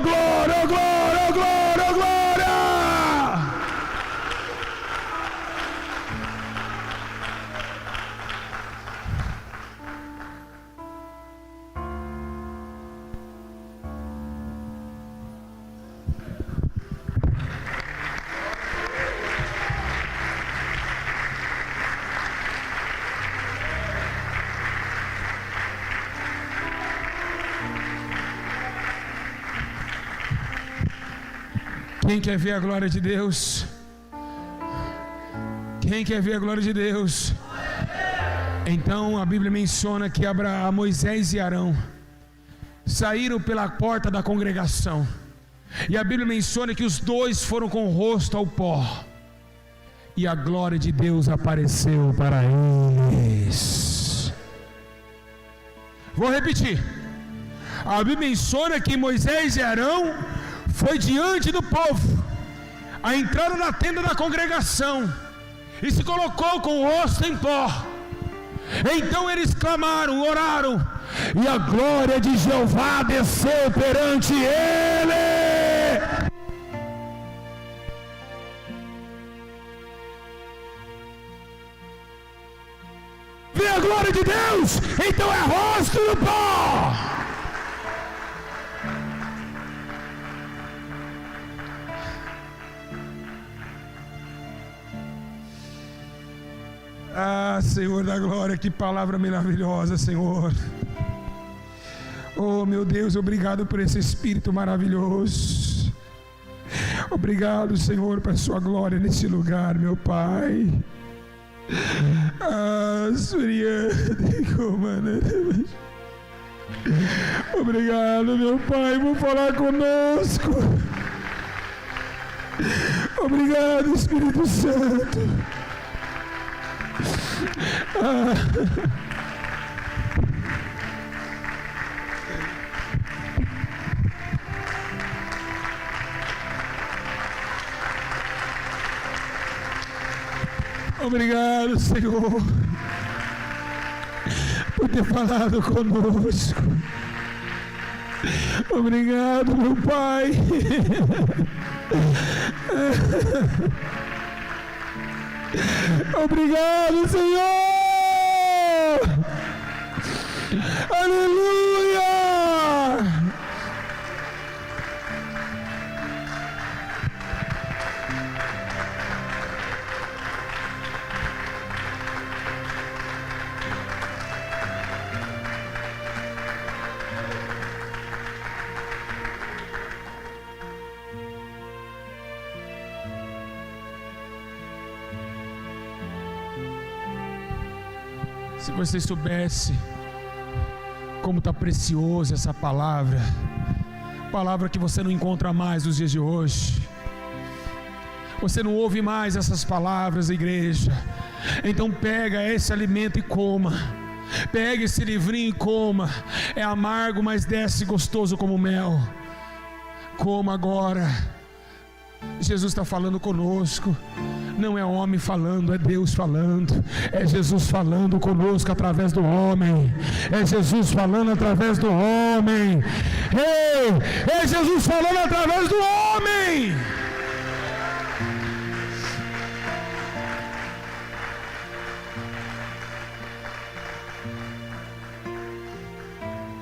glória, oh glória, oh glória, oh glória! Quem quer ver a glória de Deus? Quem quer ver a glória de Deus? Então a Bíblia menciona que Moisés e Arão saíram pela porta da congregação, e a Bíblia menciona que os dois foram com o rosto ao pó, e a glória de Deus apareceu para eles. Vou repetir. A Bíblia menciona que Moisés e Arão foi diante do povo, entraram na tenda da congregação e se colocou com o rosto em pó. Então eles clamaram, oraram, e a glória de Jeová desceu perante ele. Vê a glória de Deus? Então é rosto no pó. Ah, Senhor da glória, que palavra maravilhosa, Senhor. Oh, meu Deus, obrigado por esse Espírito maravilhoso. Obrigado, Senhor, por sua glória nesse lugar, meu Pai. Obrigado, meu Pai, por falar conosco. Obrigado, Espírito Santo. Obrigado, Senhor, por ter falado conosco. Obrigado, meu Pai. Obrigado, Senhor. Aleluia. Se você soubesse como está preciosa essa palavra, palavra que você não encontra mais nos dias de hoje. Você não ouve mais essas palavras, igreja. Então pega esse alimento e coma. Pega esse livrinho e coma. É amargo, mas desce gostoso como mel. Coma agora. Jesus está falando conosco. Não é homem falando, é Deus falando. É Jesus falando conosco através do homem. É Jesus falando através do homem. Ei, é Jesus falando através do homem.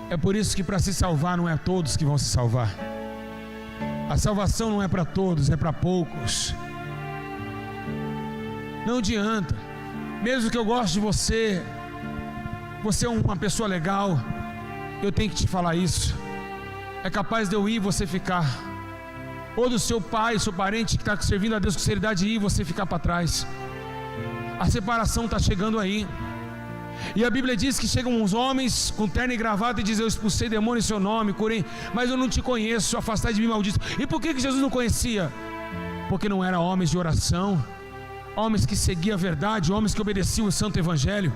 É por isso que para se salvar não é todos que vão se salvar. A salvação não é para todos, é para poucos. Não adianta, mesmo que eu goste de você, você é uma pessoa legal, eu tenho que te falar isso. É capaz de eu ir e você ficar, ou do seu pai, seu parente que está servindo a Deus com seriedade ir e você ficar para trás. A separação está chegando aí. E a Bíblia diz que chegam uns homens com terno e gravata e dizem: eu expulsei demônio em seu nome, curei, mas eu não te conheço, afastai de mim, maldito. E por que Jesus não conhecia? Porque não eram homens de oração, homens que seguiam a verdade, homens que obedeciam o santo evangelho.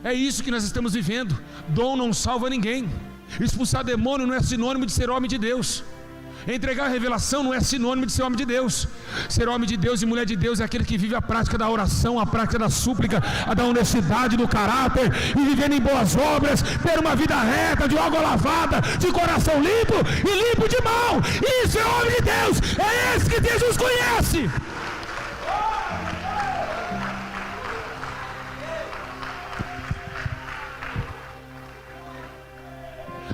É isso que nós estamos vivendo. Dom não salva ninguém. Expulsar demônio não é sinônimo de ser homem de Deus. Entregar a revelação não é sinônimo de ser homem de Deus. Ser homem de Deus e mulher de Deus é aquele que vive a prática da oração, a prática da súplica, a da honestidade, do caráter, e vivendo em boas obras, ter uma vida reta, de água lavada, de coração limpo e limpo de mal. Isso é homem de Deus. É esse que Jesus conhece.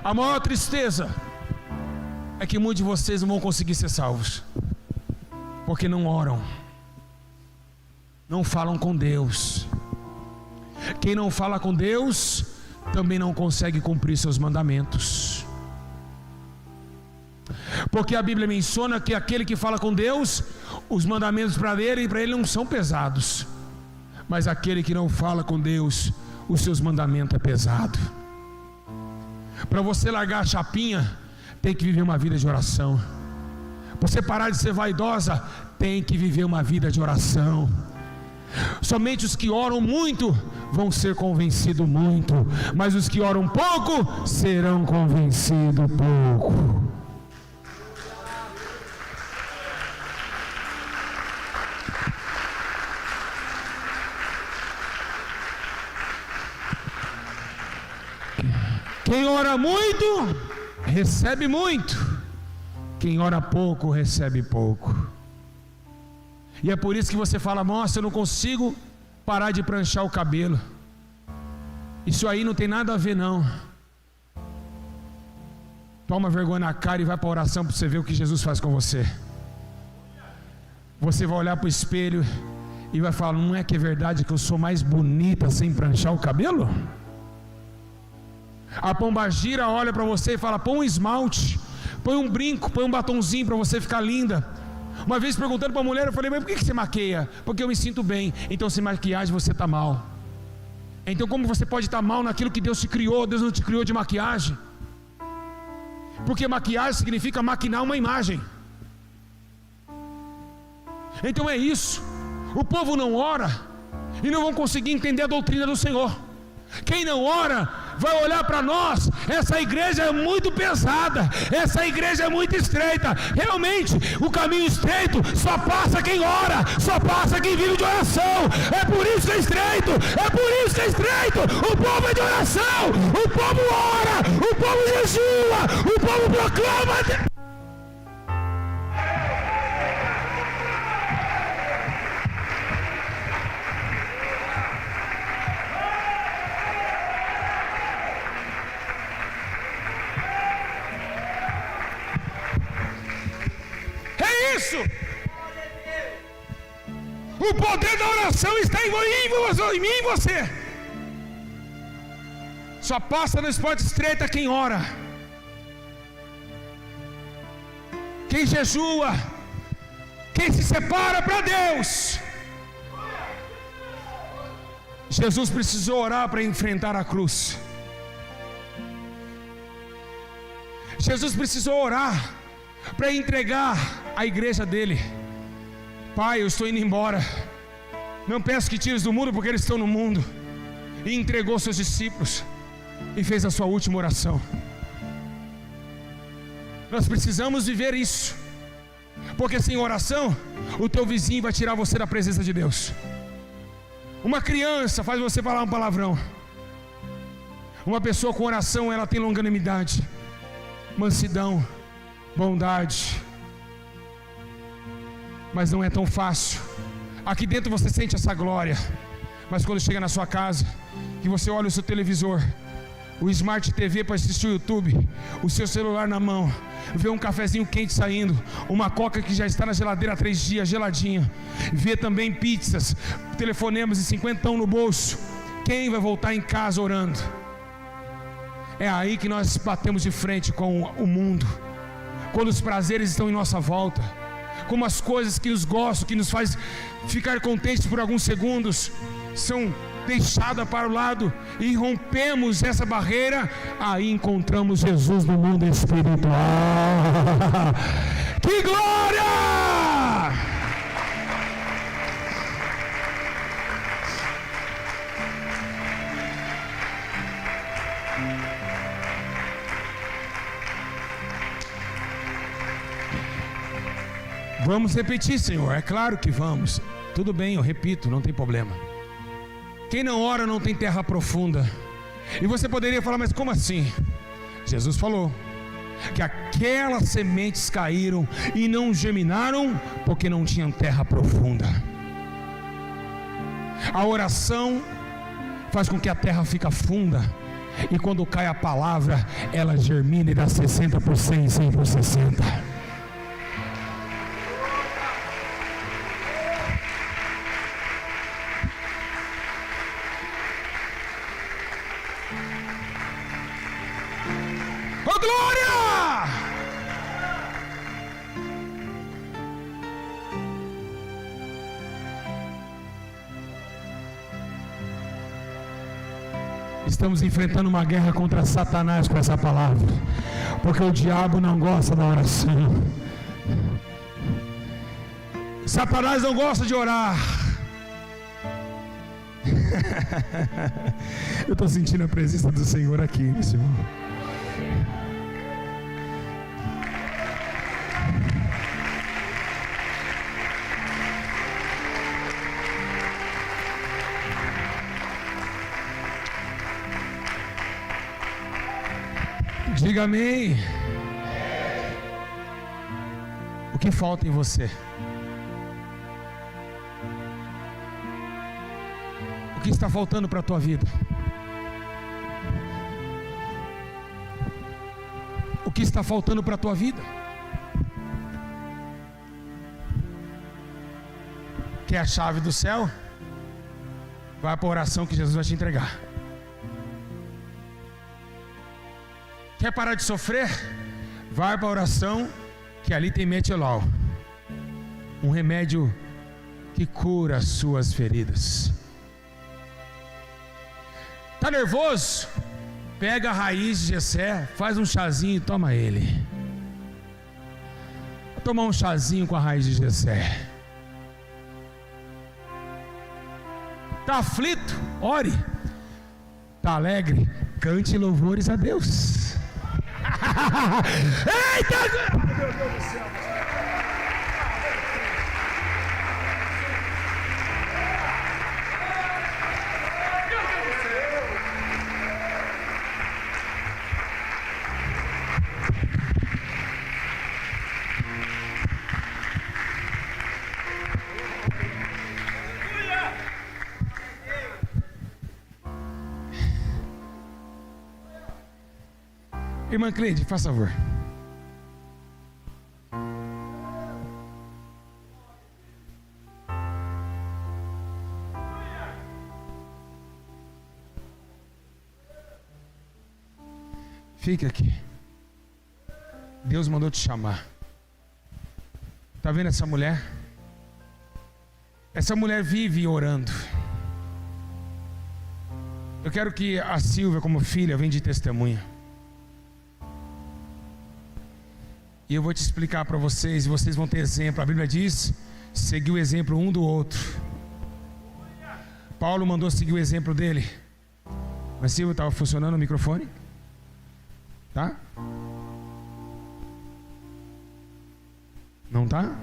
A maior tristeza é que muitos de vocês não vão conseguir ser salvos, porque não oram, não falam com Deus. Quem não fala com Deus também não consegue cumprir seus mandamentos, porque a Bíblia menciona que aquele que fala com Deus, os mandamentos para ele não são pesados, mas aquele que não fala com Deus, os seus mandamentos é pesado. Para você largar a chapinha, tem que viver uma vida de oração. Para você parar de ser vaidosa, tem que viver uma vida de oração. Somente os que oram muito vão ser convencidos muito, mas os que oram pouco serão convencidos pouco. Quem ora muito, recebe muito. Quem ora pouco, recebe pouco. E é por isso que você fala: nossa, eu não consigo parar de pranchar o cabelo. Isso aí não tem nada a ver não. Toma vergonha na cara e vai para a oração para você ver o que Jesus faz com você. Você vai olhar para o espelho e vai falar: não é que é verdade que eu sou mais bonita sem pranchar o cabelo? A pombagira olha para você e fala: põe um esmalte, põe um brinco, põe um batonzinho para você ficar linda. Uma vez perguntando para a mulher, eu falei: mas por que você maqueia? Porque eu me sinto bem. Então sem maquiagem você está mal. Então como você pode estar mal naquilo que Deus te criou? Deus não te criou de maquiagem. Porque maquiagem significa maquinar uma imagem. Então é isso. O povo não ora e não vão conseguir entender a doutrina do Senhor. Quem não ora vai olhar para nós: essa igreja é muito pesada, essa igreja é muito estreita. Realmente, o caminho estreito só passa quem ora, só passa quem vive de oração. É por isso que é estreito, é por isso que é estreito. O povo é de oração, o povo ora, o povo jejua, o povo proclama. O poder da oração está em mim e em você. Só passa no esporte estreita quem ora, quem jejua, quem se separa para Deus. Jesus precisou orar para enfrentar a cruz. Jesus precisou orar para entregar a igreja dele. Pai, eu estou indo embora, não peço que tires do mundo, porque eles estão no mundo. E entregou seus discípulos e fez a sua última oração. Nós precisamos viver isso, porque sem oração o teu vizinho vai tirar você da presença de Deus. Uma criança faz você falar um palavrão. Uma pessoa com oração, ela tem longanimidade, mansidão, bondade. Mas não é tão fácil. Aqui dentro você sente essa glória, mas quando chega na sua casa, que você olha o seu televisor, o Smart TV para assistir o YouTube, o seu celular na mão, vê um cafezinho quente saindo, uma coca que já está na geladeira há 3 dias, geladinha, vê também pizzas, telefonemas e 50 no bolso. Quem vai voltar em casa orando? É aí que nós batemos de frente com o mundo. Quando os prazeres estão em nossa volta, como as coisas que nos gostam, que nos faz ficar contentes por alguns segundos, são deixadas para o lado e rompemos essa barreira, aí encontramos Jesus no mundo espiritual. Que glória! Vamos repetir, Senhor, é claro que vamos. Tudo bem, eu repito, não tem problema. Quem não ora não tem terra profunda. E você poderia falar: mas como assim? Jesus falou que aquelas sementes caíram e não germinaram porque não tinham terra profunda. A oração faz com que a terra fique funda, e quando cai a palavra, ela germina e dá 60 por 100, 100 por 60. Estamos enfrentando uma guerra contra Satanás com essa palavra, porque o diabo não gosta da oração. Satanás não gosta de orar. Eu estou sentindo a presença do Senhor aqui, meu Senhor. Diga amém. O que falta em você? O que está faltando para a tua vida? O que está faltando para a tua vida? Quer a chave do céu? Vai para a oração que Jesus vai te entregar. Quer parar de sofrer? Vai para a oração, que ali tem Metilol. um remédio que cura as suas feridas. Está nervoso? Pega a raiz de Jessé, faz um chazinho e toma ele. Vou tomar um chazinho com a raiz de Jessé. Está aflito? Ore. Está alegre? Cante louvores a Deus. Eita! Meu Deus do céu! Irmã Cleide, faz favor. Fica aqui. Deus mandou te chamar. Está vendo essa mulher? Essa mulher vive orando. Eu quero que a Silvia, como filha, venha de testemunha. E eu vou te explicar para vocês, e vocês vão ter exemplo. A Bíblia diz, seguir o exemplo um do outro. Paulo mandou seguir o exemplo dele. Mas Silvia, estava funcionando o microfone? Tá? Não tá?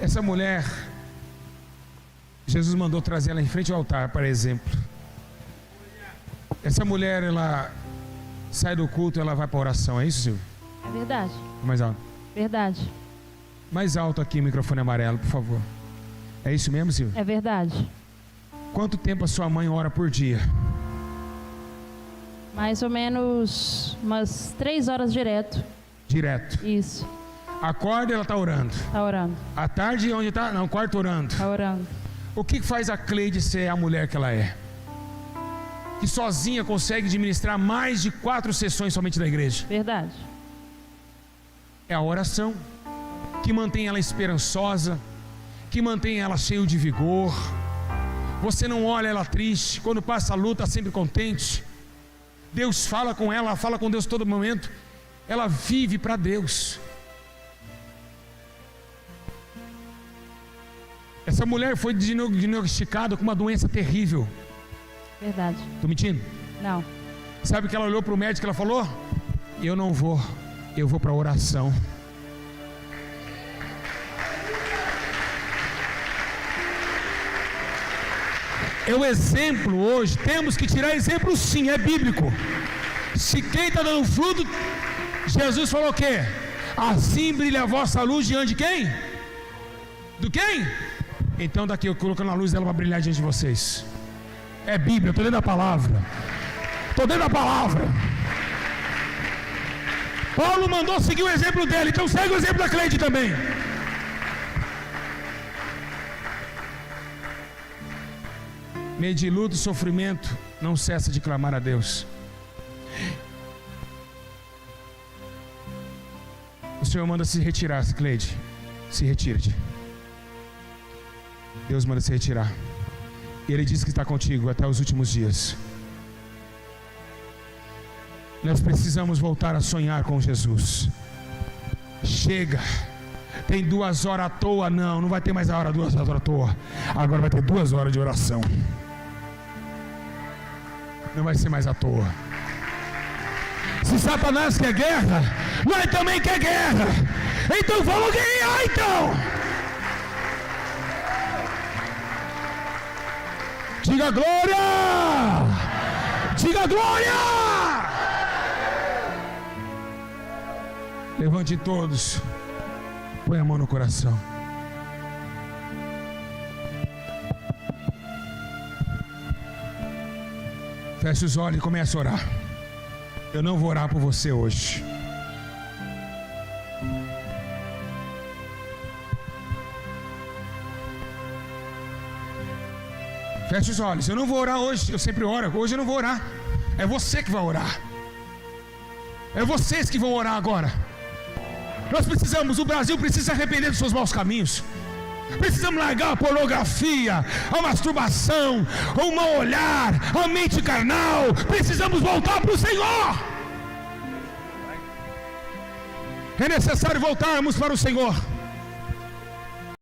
Essa mulher, Jesus mandou trazer ela em frente ao altar para exemplo. Essa mulher, ela sai do culto, ela vai para a oração, é isso, Silvio? É verdade. Mais alto. Verdade. Mais alto aqui, microfone amarelo, por favor. É isso mesmo, Silvio? É verdade. Quanto tempo a sua mãe ora por dia? Mais ou menos umas 3 horas direto. Direto. Isso. Acorda e ela está orando. Está orando. À tarde, onde está? Não, quarto orando. Está orando. O que faz a Cleide ser a mulher que ela é? Que sozinha consegue administrar mais de 4 sessões somente da igreja. Verdade. É a oração que mantém ela esperançosa, que mantém ela cheia de vigor. Você não olha ela triste, quando passa a luta, sempre contente. Deus fala com ela fala com Deus todo momento. Ela vive para Deus. Essa mulher foi diagnosticada com uma doença terrível. Verdade. Estou mentindo? Não. Sabe que ela olhou para o médico e ela falou? Eu não vou, eu vou para a oração. É o exemplo hoje, temos que tirar exemplo sim, é bíblico. Se quem está dando fruto, Jesus falou o quê? Assim brilha a vossa luz diante de quem? Do quem? Então daqui eu colocando a luz dela para brilhar diante de vocês. É Bíblia, eu estou dentro da palavra. Estou dentro da palavra. Paulo mandou seguir o exemplo dele, então segue o exemplo da Cleide também. Meio de luto e sofrimento, não cessa de clamar a Deus. O Senhor manda se retirar, Cleide. Se retire-te. Deus manda se retirar. E Ele diz que está contigo até os últimos dias. Nós precisamos voltar a sonhar com Jesus. Chega. Tem 2 horas à toa? Não, não vai ter mais a hora 2 horas à toa. Agora vai ter 2 horas de oração. Não vai ser mais à toa. Se Satanás quer guerra, nós também quer guerra. Então vamos guerrear então. Diga glória! Diga glória! Levante todos. Põe a mão no coração. Feche os olhos e comece a orar. Eu não vou orar por você hoje. Feche os olhos. Eu não vou orar hoje. Eu sempre oro. Hoje eu não vou orar. É você que vai orar. É vocês que vão orar agora. Nós precisamos, o Brasil precisa se arrepender dos seus maus caminhos. Precisamos largar a pornografia, a masturbação, o mau olhar, a mente carnal. Precisamos voltar para o Senhor. É necessário voltarmos para o Senhor.